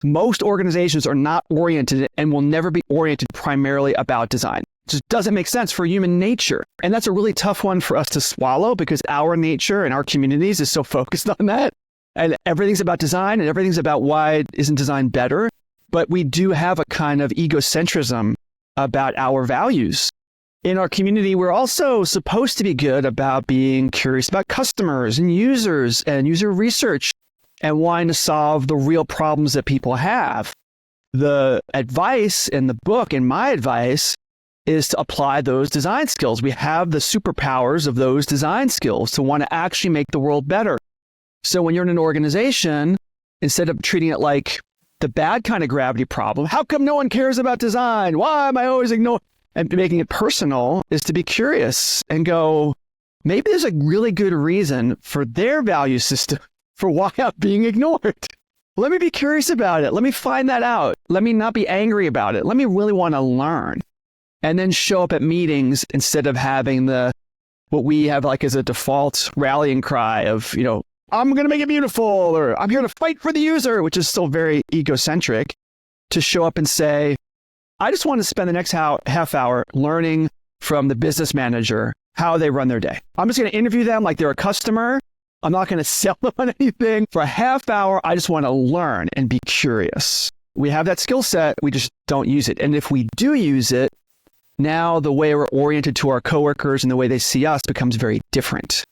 Most organizations are not oriented and will never be oriented primarily about design. It just doesn't make sense for human nature. And that's a really tough one for us to swallow because our nature and our communities is so focused on that. And everything's about design and everything's about why isn't design better. But we do have a kind of egocentrism about our values. In our community, we're also supposed to be good about being curious about customers and users and user research and wanting to solve the real problems that people have. The advice in the book, and my advice, is to apply those design skills. We have the superpowers of those design skills to want to actually make the world better. So when you're in an organization, instead of treating it like the bad kind of gravity problem, how come no one cares about design? Why am I always ignoring? And making it personal is to be curious and go, maybe there's a really good reason for their value system for why I'm being ignored. Let me be curious about it. Let me find that out. Let me not be angry about it. Let me really want to learn. And then show up at meetings instead of having what we have like as a default rallying cry of, I'm going to make it beautiful, or I'm here to fight for the user, which is still very egocentric, to show up and say, I just want to spend the next half hour learning from the business manager how they run their day. I'm just going to interview them like they're a customer. I'm not going to sell them on anything. For a half hour, I just want to learn and be curious. We have that skill set. We just don't use it. And if we do use it, now the way we're oriented to our coworkers and the way they see us becomes very different.